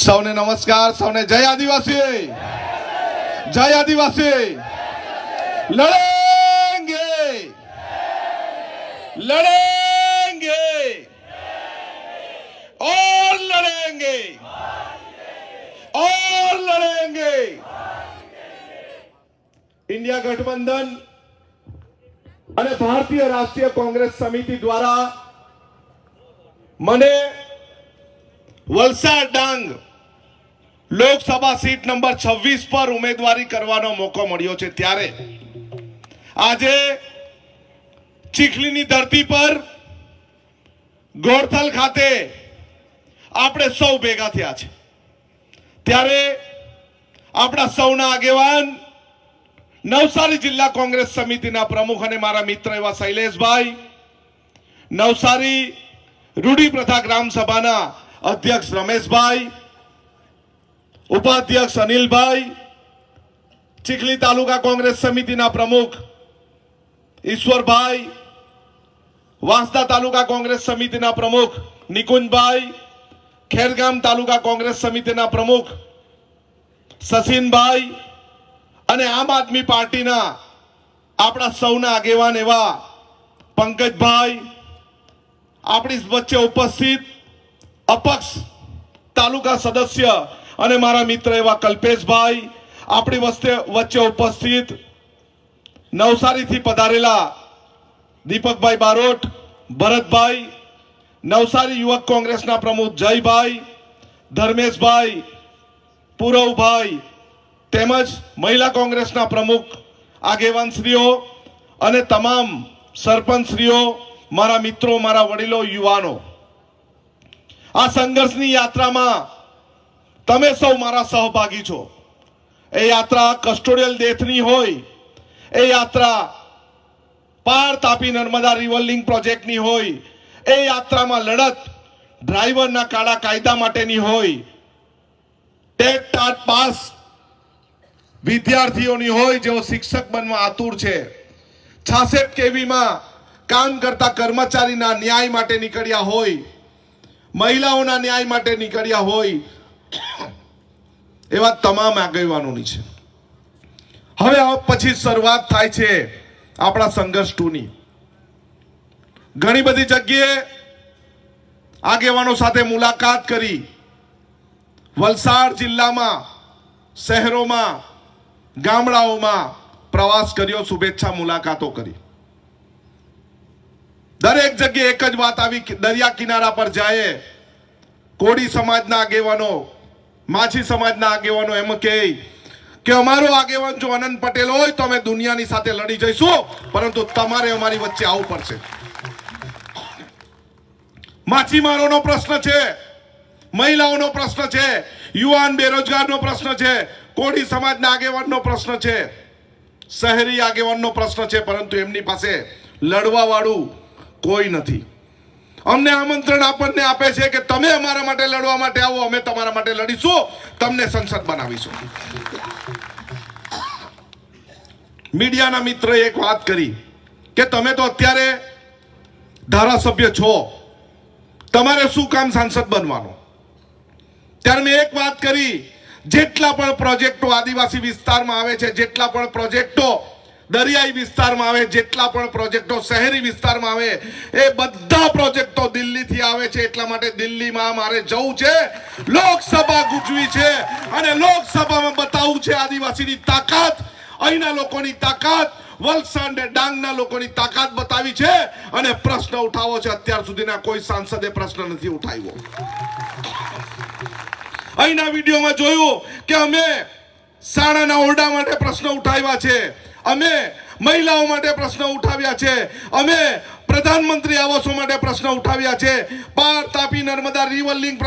સૌને નમસ્કાર, સૌને જય આદિવાસી, જય આદિવાસી। લડેંગે લડેંगे और लड़ेंगे और लड़ेंगे। इंडिया गठबंधन અને ભારતીય રાષ્ટ્રીય કોંગ્રેસ સમિતિ દ્વારા મને વલસાડ ડાંગ લોકસભા સીટ નંબર 26 પર ઉમેદવારી કરવાનો મોકો મળ્યો છે। ત્યારે આજે ચીખલીની ધરતી પર ગોરથલ ખાતે આપણે સૌ ભેગા થયા છે। ત્યારે આપણા સૌના આગેવાન નવસારી જિલ્લા કોંગ્રેસ સમિતિના પ્રમુખ અને મારા મિત્ર એવા શૈલેષભાઈ, નવસારી રૂઢી પ્રથા ગ્રામ સભાના અધ્યક્ષ રમેશભાઈ, ઉપાધ્યક્ષ અનિલભાઈ, ચીખલી તાલુકા કોંગ્રેસ સમિતિના પ્રમુખ ઈશ્વરભાઈ, વાંસદા તાલુકા કોંગ્રેસ સમિતિના પ્રમુખ નિકુંજભાઈ, ખેરગામ તાલુકા કોંગ્રેસ સમિતિના પ્રમુખ સસીનભાઈ અને આમ આદમી પાર્ટીના આપણા સૌના આગેવાન એવા પંકજભાઈ, આપણી વચ્ચે ઉપસ્થિત અપક્ષ તાલુકા સદસ્ય અને મારા મિત્ર એવા કલ્પેશભાઈ, આપણી વચ્ચે ઉપસ્થિત નવસારીથી પધારેલા દીપકભાઈ બારોટ, ભરતભાઈ, નવસારી યુવક કોંગ્રેસના પ્રમુખ જયભાઈ, ધર્મેશભાઈ, પૂરવભાઈ તેમજ મહિલા કોંગ્રેસના પ્રમુખ આગેવાનશ્રીઓ અને તમામ સરપંચશ્રીઓ, મારા મિત્રો, મારા વડીલો, યુવાનો, આ સંઘર્ષની યાત્રામાં તમે સૌ મારા સહભાગી છો। એ યાત્રા કસ્ટોડિયલ ડેથની હોય, એ યાત્રા પાર તાપી નર્મદા રિવર પ્રોજેક્ટની હોય, એ યાત્રામાં લડત ડ્રાઈવરના કાળા કાયદા માટેની હોય, ટેટ ટાટ પાસ વિદ્યાર્થીઓની હોય જેઓ શિક્ષક બનવા આતુર છે, 66 કેવીમાં કામ કરતા કર્મચારીના ન્યાય માટે નીકળ્યા હોય, મહિલાઓના ન્યાય માટે નીકળ્યા હોય, એવા તમામ આગેવાનોની છે। હવે પછી શરૂઆત થાય છે આપણા સંઘર્ષ 2ની। ઘણી બધી જગ્યાએ આગેવાનો સાથે મુલાકાત કરી, વલસાડ જિલ્લામાં શહેરોમાં ગામડાઓમાં પ્રવાસ કર્યો, શુભેચ્છા મુલાકાતો કરી। દરેક જગ્યાએ એક જ વાત આવી, દરિયા કિનારા પર જાય, કોળી સમાજના આગેવાનો, માછી સમાજના આગેવાનો એમ કહે કે અમારો આગેવાન જો અનંત પટેલ હોય તો અમે દુનિયાની સાથે લડી જઈશું, પરંતુ તમારે અમારી વચ્ચે આવવું પડશે। માછીમારોનો પ્રશ્ન છે, મહિલાઓનો પ્રશ્ન છે, યુવાન બેરોજગારનો પ્રશ્ન છે, કોળી સમાજના આગેવાનનો પ્રશ્ન છે, શહેરી આગેવાનનો પ્રશ્ન છે, પરંતુ એમની પાસે લડવા વાળું કોઈ નથી। અમને આમંત્રણ આપણને આપે છે કે તમે અમારા માટે લડવા માટે આવો, અમે તમારા માટે લડીશું, તમને સંસદ બનાવીશું। મીડિયાના મિત્રએ એક વાત કરી કે તમે તો અત્યારે ધારાસભ્ય છો, તમારે શું કામ સાંસદ બનવાનું? ત્યારે મેં એક વાત કરી, જેટલા પણ પ્રોજેક્ટો આદિવાસી વિસ્તારમાં આવે છે, જેટલા પણ પ્રોજેક્ટો દરિયાઈ વિસ્તારમાં આવે, જેટલા પણ પ્રોજેક્ટો શહેરી વિસ્તારમાં આવે, એ બધા પ્રોજેક્ટો દિલ્હીથી આવે છે। એટલા માટે દિલ્હીમાં મારે જવું છે, લોકસભા ગુંજવી છે અને લોકસભામાં બતાવવું છે આદિવાસીની તાકાત, અહીંના લોકોની તાકાત, વલસાડ અને ડાંગના લોકોની તાકાત બતાવી છે અને પ્રશ્ન ઉઠાવો છે। અત્યાર સુધીના કોઈ સાંસદે પ્રશ્ન નથી ઉઠાવ્યો। અહીંના વિડીયોમાં જોયું કે અમે શાળાના ઓરડા માટે પ્રશ્ન ઉઠાવ્યા છે, અમે મહિલાઓ માટે પ્રશ્ન ઉઠાવ્યા છે, અમે પ્રધાનમંત્રી આવાસો માટે પ્રશ્ન ઉઠાવ્યા છે, પાર તાપી નર્મદા રિવર લિંક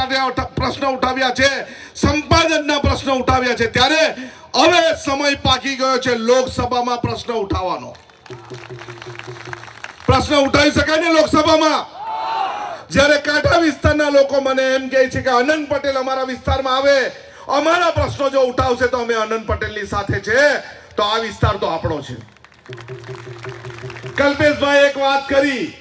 પ્રશ્ન ઉઠાવ્યા છે, સંપાદનના પ્રશ્ન ઉઠાવ્યા છે। ત્યારે હવે સમય પાકી ગયો છે લોકસભામાં પ્રશ્ન ઉઠાવવાનો। પ્રશ્ન ઉઠાવી શકાય ને લોકસભામાં? જ્યારે કાંઠા વિસ્તારના લોકો મને એમ કહે છે કે અનંત પટેલ અમારા વિસ્તારમાં આવે, અમારા પ્રશ્નો જો ઉઠાવશે તો અમે અનંત પટેલની સાથે છે, તો આ વિસ્તાર તો આપણો છે। કલ્પેશભાઈ એક વાત કરી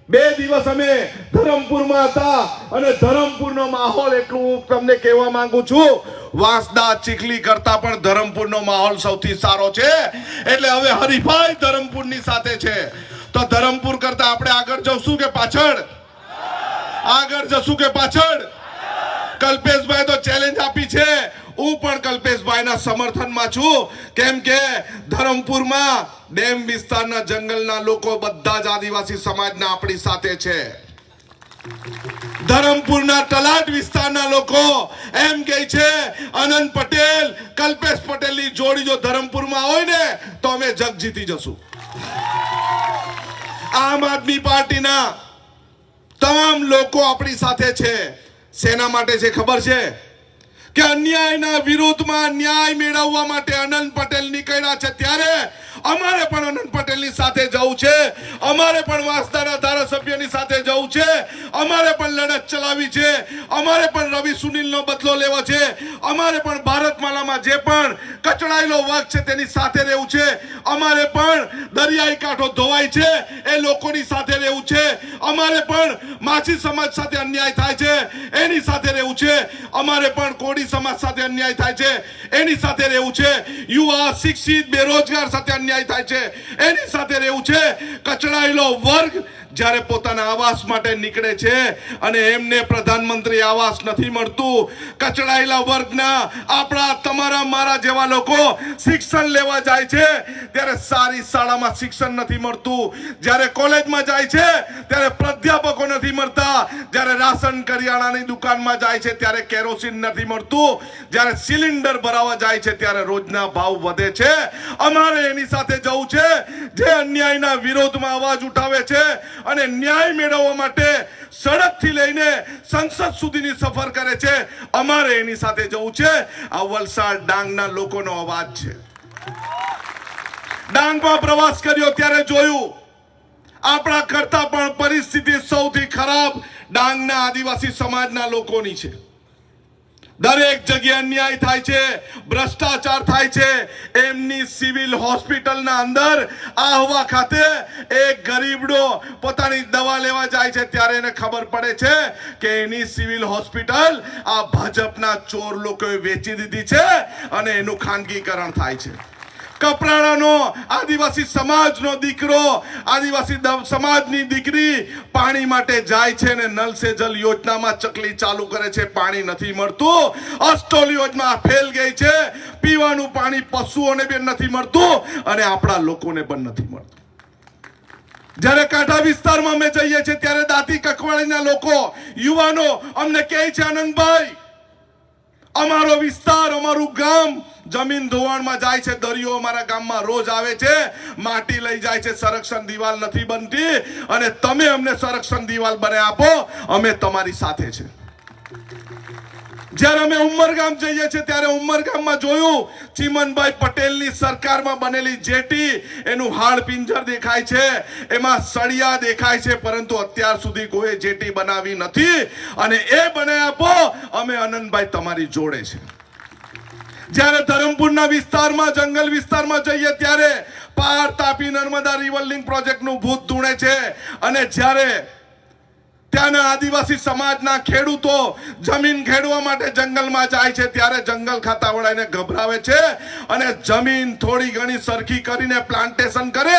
2 દિવસ અમે ધરમપુરમાં હતા અને ધરમપુરનો માહોલ એટલું હું તમને કહેવા માંગુ છું, વાંસદા ચીખલી કરતા પણ ધરમપુરનો માહોલ સૌથી સારો છે. એટલે હવે હરીફાઈ ધરમપુરની સાથે છે. તો ધરમપુર કરતા આપણે આગળ જશું કે પાછળ? આગળ જશું કે પાછળ? કલ્પેશભાઈ તો ચેલેન્જ આપી છે, હું પણ કલ્પેશભાઈના સમર્થનમાં છું. કેમ કે ધરમપુરમાં ડેમ વિસ્તારના જંગલના લોકો બધા જ આદિવાસી સમાજના આપણી સાથે છે. ધરમપુરના તલાટ વિસ્તારના લોકો એમ કહે છે, આનંદ પટેલ કલ્પેશ પટેલની જોડી જો ધરમપુરમાં હોય ને તો અમે જગ જીતી જશું. આમ આદમી પાર્ટીના તમામ લોકો આપણી સાથે છે. સેના માટે છે ખબર છે કે અન્યાયના વિરોધમાં ન્યાય મેળવવા માટે આનંદ પટેલ નીકળ્યા છે. ત્યારે અમારે પણ આનંદ પટેલની સાથે જવું છે, અમારે પણ વાંસદાના ધારાસભ્યની સાથે જવું છે, અમારે પણ લડત ચલાવી છે, અમારે પણ રવિ સુનિલનો બદલો લેવો છે, અમારે પણ ભારતમાલામાં જે પણ કચડાયેલો વર્ગ છે તેની સાથે રહેવું છે, અમારે પણ દરિયાઈ કાંઠો ધોવાય છે એ લોકોની સાથે રહેવું છે, અમારે પણ માછી સમાજ સાથે અન્યાય થાય છે એની સાથે રહેવું છે, અમારે પણ કોળી સમાજ સાથે અન્યાય થાય છે એની સાથે રહેવું છે, યુવા શિક્ષિત બેરોજગાર સાથે અન્યાય થાય છે એની સાથે રહેવું છે. કચડાયેલો વર્ગ જ્યારે પોતાના આવાસ માટે નીકળે છે અને એમને પ્રધાનમંત્રી આવાસ નથી મળતું, કચડાયેલા વર્ગના આપણા તમારા મારા જેવા લોકો શિક્ષણ લેવા જાય છે ત્યારે સારી શાળામાં શિક્ષણ નથી મળતું, જ્યારે કોલેજમાં જાય છે ત્યારે પ્રાધ્યાપકો નથી મળતા, જ્યારે રાશન કરિયાણાની દુકાનમાં જાય છે ત્યારે કેરોસીન નથી મળતું, જ્યારે સિલિન્ડર ભરાવા જાય છે ત્યારે રોજના ભાવ વધે છે. અમારે એની સાથે જવું છે જે અન્યાયના વિરોધમાં અવાજ ઉઠાવે છે અને ન્યાય મેળવવા માટે સડકથી લઈને સંસદ સુધીની સફર કરે છે. અમારે એની સાથે જવું છે. આ વલસાડ ડાંગના લોકોનો અવાજ છે. ડાંગમાં પ્રવાસ કર્યો ત્યારે જોયું આપણા કરતા પણ પરિસ્થિતિ સૌથી ખરાબ ડાંગના આદિવાસી સમાજના લોકોની છે. દરેક જગ્યાએ અન્યાય થાય છે, ભ્રષ્ટાચાર થાય છે. એમની સિવિલ હોસ્પિટલના અંદર આહવા ખાતે એક ગરીબડો પોતાની દવા લેવા જાય છે ત્યારે એને ખબર પડે છે કે એની સિવિલ હોસ્પિટલ આ ભાજપના ચોર લોકોએ વેચી દીધી છે અને એનું ખાનગીકરણ થાય છે. કપરાણાનો આદિવાસી સમાજનો દીકરો, આદિવાસી સમાજની દીકરી પાણી માટે જાય છે ને નલ સે જલ યોજનામાં ચકલી ચાલુ કરે છે, પાણી નથી મળતું. અસ્ટોલ યોજના ફેલ ગઈ છે, પીવાનું પાણી પશુઓને પણ નથી મળતું અને આપણા લોકોને પણ નથી મળતું. જ્યારે કાંઠા વિસ્તારમાં અમે જઈએ છીએ ત્યારે દાંતી કકવાળીના લોકો યુવાનો અમને કહે છે, આનંદભાઈ અમારો વિસ્તાર અમારું ગામ જમીન ધોવાણમાં જાય છે, દરિયો અમારા ગામમાં રોજ આવે છે, માટી લઈ જાય છે, સંરક્ષણ દિવાલ નથી બનતી અને તમે અમને સંરક્ષણ દિવાલ બને આપો, અમે તમારી સાથે છે. જ્યારે અમે ઉમરગામ જઈએ છીએ ત્યારે ઉમરગામમાં જોયું ચીમનભાઈ પટેલની સરકારમાં બનેલી જેટી, એનું હાડ પિંજર દેખાય છે, એમાં સળિયા દેખાય છે, પરંતુ અત્યાર સુધી કોઈ જેટી બનાવી નથી અને એ બને આપો, અમે આનંદભાઈ તમારી જોડે છે. જ્યારે ધરમપુરના વિસ્તારમાં જંગલ વિસ્તારમાં જઈએ ત્યારે પાર તાપી નર્મદા રિવર લિંક પ્રોજેક્ટનું ભૂત ધૂણે છે અને જ્યારે ત્યાંના આદિવાસી સમાજના ખેડૂતો જમીન ખેડવા માટે જંગલમાં જાય છે ત્યારે જંગલ ખાતાવાળા એને ગભરાવે છે અને જમીન થોડી ઘણી સરખી કરીને પ્લાન્ટેશન કરે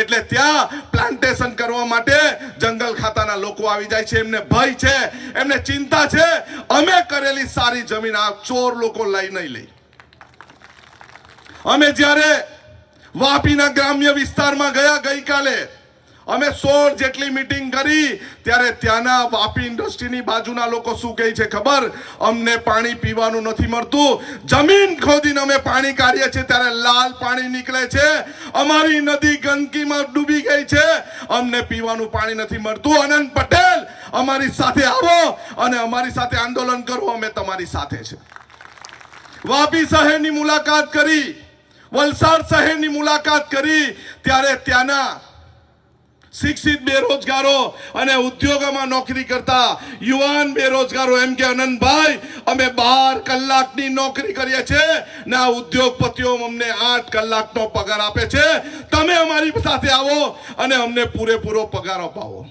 એટલે ત્યાં પ્લાન્ટેશન કરવા માટે જંગલ ખાતાના લોકો આવી જાય છે. એમને ભય છે, એમને ચિંતા છે, અમે કરેલી સારી જમીન આ ચોર લોકો લઈ નહીં લે. અમે જ્યારે વાપીના ગ્રામ્ય વિસ્તારમાં ગયા ગઈકાલે અમે 16 જેટલી મીટિંગ કરી ત્યારે ત્યાંના વાપી ઇન્ડસ્ટ્રીની બાજુના લોકો શું કહે છે ખબર? અમને પાણી પીવાનું નથી મળતું, જમીન ખોદીને અમે પાણી કાઢીએ છીએ ત્યારે લાલ પાણી નીકળે છે, અમારી નદી ગંદકીમાં ડૂબી ગઈ છે, અમને પીવાનું પાણી નથી મળતું. આનંદ પટેલ અમારી સાથે આવો અને અમારી સાથે આંદોલન કરો, અમે તમારી સાથે છે. વાપી શહેરની મુલાકાત કરી, વલસાડ શહેરની મુલાકાત કરી ત્યારે ત્યાંના શિક્ષિત બેરોજગારો અને ઉદ્યોગોમાં નોકરી કરતા યુવાન બેરોજગારો એમ કે આનંદભાઈ અમે 12 કલાકની નોકરી કરીએ છીએ ને આ ઉદ્યોગપતિઓ અમને 8 કલાકનો પગાર આપે છે, તમે અમારી સાથે આવો અને અમને પૂરેપૂરો પગાર અપાવો.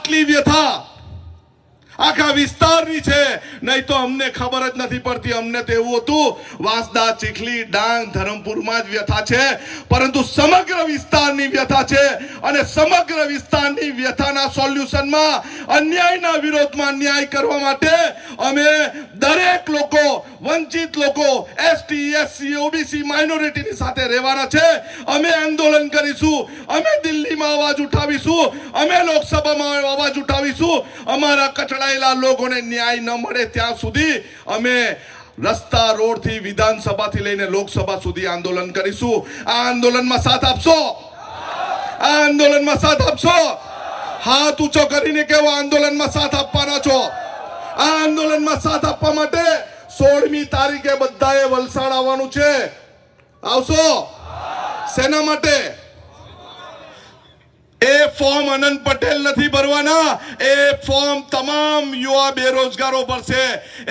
આટલી વ્યથા આખા વિસ્તારની છે, નહીં તો અમને ખબર જ નથી પડતી. અમને તો એવું હતું વાંસદા, ચીખલી, ડાંગ, ધરમપુરમાં જ વ્યથા છે, પરંતુ સમગ્ર વિસ્તારની વ્યથા છે. અને સમગ્ર વિસ્તારની વ્યથાના સોલ્યુશનમાં અન્યાયના વિરોધમાં ન્યાય કરવા માટે અમે દરેક લોકો, વંચિત લોકો, એસટી, એસસી, ઓબીસી, માઇનોરિટીની સાથે રહેવાના છે. અમે આંદોલન કરીશું, અમે દિલ્હીમાં અવાજ ઉઠાવીશું, અમે લોકસભામાં અવાજ ઉઠાવીશું. અમારા કચડાયેલા લોકોને ન્યાય ન મળે ત્યાં સુધી અમે રસ્તા, રોડથી, વિધાનસભાથી લઈને લોકસભા સુધી આંદોલન કરીશું. આ આંદોલનમાં સાથ આપશો? આ આંદોલનમાં સાથ આપશો? હાથ ઊંચો કરીને કેવો આંદોલનમાં સાથ આપવાના છો? આ આંદોલનમાં સાથ આપવા માટે 16મી તારીખે બધાએ વલસાડ આવવાનું છે. આવશો? શેના માટે? એ ફોર્મ અનંત પટેલ નથી ભરવાના. એ ફોર્મ તમામ યુવા બેરોજગારો ભરશે.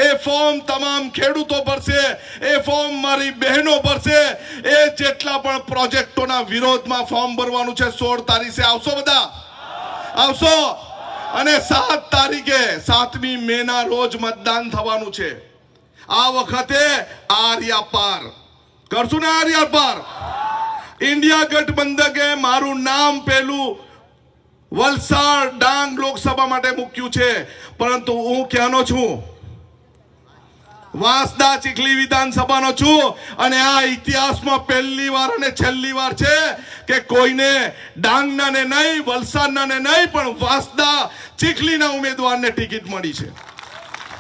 એ ફોર્મ તમામ ખેડૂતો ભરશે. એ ફોર્મ મારી બહેનો ભરશે. એ જેટલા પણ પ્રોજેક્ટોના વિરોધમાં ફોર્મ ભરવાનું છે. 16 તારીખે આવશો? બધા આવશો? અને 7 તારીખે 7મી મે ના રોજ મતદાન થવાનું છે. આ વખતે આર્યા પાર કરશું ને? આર્યા પાર. ઇન્ડિયા ગઠબંધકે મારું નામ પેલું વલસાડ, ડાંગ લોકસભા માટે મૂક્યું છે, પરંતુ હું ક્યાંનો છું? વાંસદા, ચીખલી વિધાનસભાનો છું. અને આ ઇતિહાસમાં પહેલી વાર અને છેલ્લી વાર છે કે કોઈને ડાંગના ને નહીં, વલસાડના ને નહીં, પણ વાંસદા, ચીખલીના ઉમેદવારને ટિકિટ મળી છે.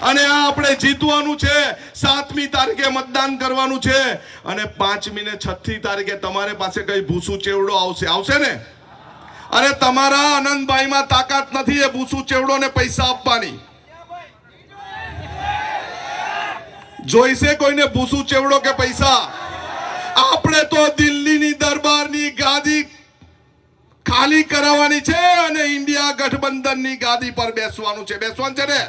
અને આ આપણે જીતવાનું છે. 7મી તારીખે મતદાન કરવાનું છે. અને 5મી ને 6મી તારીખે તમારી પાસે કઈ ભૂસું ચેવડો આવશે. આવશે ને? અરે તમારા આનંદભાઈમાં તાકાત નથી એ ભૂસું ચેવડો ને પૈસા આપવાની. જોઈશે કોઈને ભૂસું ચેવડો કે પૈસા? આપણે તો દિલ્હીની દરબારની ગાદી ખાલી કરાવવાની છે અને ઇન્ડિયા ગઠબંધનની ગાદી પર બેસવાનું છે. બેસવાનું છે ને?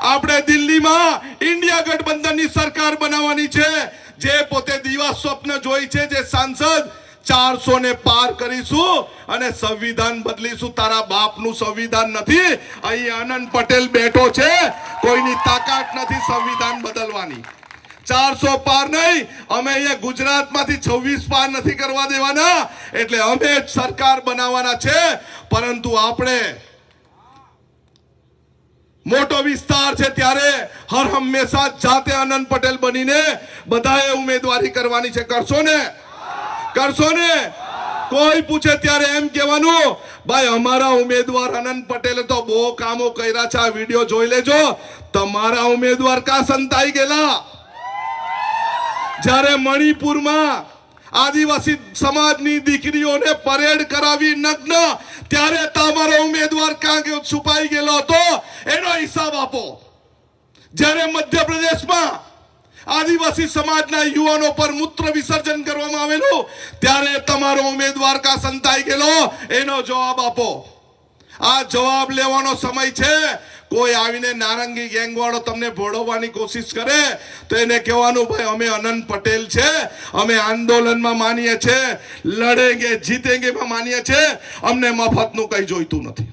આપણે દિલ્હીમાં ઇન્ડિયા ગઠબંધનની સરકાર બનાવવાની છે. જે પોતે દિવા સ્વપ્ન જોઈ છે, જે સાંસદ 400 ને પાર કરીશું અને સંવિધાન બદલીશું. તારા બાપનું સંવિધાન નથી. અહીં આનંદ પટેલ બેઠો છે. કોઈની તાકાત નથી સંવિધાન બદલવાની. 400 પાર નહીં. અમે અહીંયા ગુજરાતમાંથી 26 પાર નથી કરવા દેવાના. એટલે અમે જ સરકાર બનાવવાના છે. પરંતુ આપણે મોટો વિસ્તાર છે ત્યારે હર હંમેશા જાતે આનંદ પટેલ બનીને બધાએ ઉમેદવારી કરવાની છે. કરશો ને? કરશો ને? કોઈ પૂછે ત્યારે એમ કહેવાનું, ભાઈ અમારા ઉમેદવાર આનંદ પટેલે તો બહુ કામો કર્યા છે, આ વિડીયો જોઈ લેજો. તમારા ઉમેદવાર કા સંતાઈ ગયેલા? જ્યારે મણિપુરમાં આદિવાસી સમાજની દીકરીઓને પરેડ કરાવી નગ્ન, ત્યારે તમારો ઉમેદવાર ક્યાં છુપાઈ ગયેલો હતો? એનો હિસાબ આપો. જ્યારે મધ્યપ્રદેશમાં આદિવાસી સમાજના યુવાનો પર મૂત્ર વિસર્જન કરવામાં આવેલું, ત્યારે તમારો ઉમેદવાર કા સંતાઈ ગયેલો? એનો જવાબ આપો. આ જવાબ લેવાનો સમય છે. કોઈ આવીને નારંગી ગેંગ વાળો તમને ભોળવવાની કોશિશ કરે તો એને કહેવાનું, ભાઈ અમે અનંત પટેલ છે, અમે આંદોલનમાં માનીએ છીએ, લડેંગે જીતેંગે માં માનીએ છીએ, અમને મફતનું કઈ જોઈતું નથી.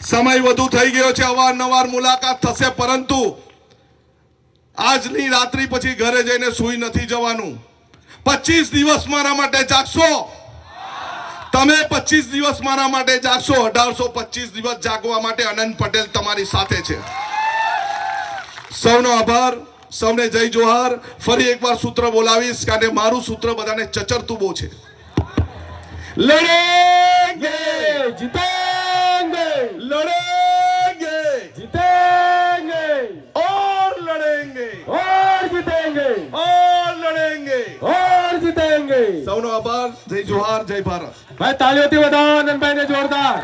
સમય વધુ થઈ ગયો છે. અવારનવાર મુલાકાત થશે, પરંતુ આજની રાત્રિ પછી ઘરે જઈને સુઈ નથી જવાનું. 25 દિવસ મારા માટે જાગશો? તમે 25 દિવસ મારા માટે જાગશો? 1825 દિવસ જાગવા માટે આનંદ પટેલ તમારી સાથે છે. સૌનો આભાર. સૌને જય જોહાર. ફરી એકવાર સૂત્ર બોલાવીશ, કારણ કે મારું સૂત્ર બધાને ચચરતું બહુ છે. લડેંગે જીતેંગે, લડેંગે જીતેંગે, और लड़ेंगे और जीतेंगे, और लड़ेंगे और जीतेंगे. સૌનો આભાર. જય જોહાર, જય ભારત. ભાઈ તાળીઓથી વધાવો આનંદભાઈને જોરદાર.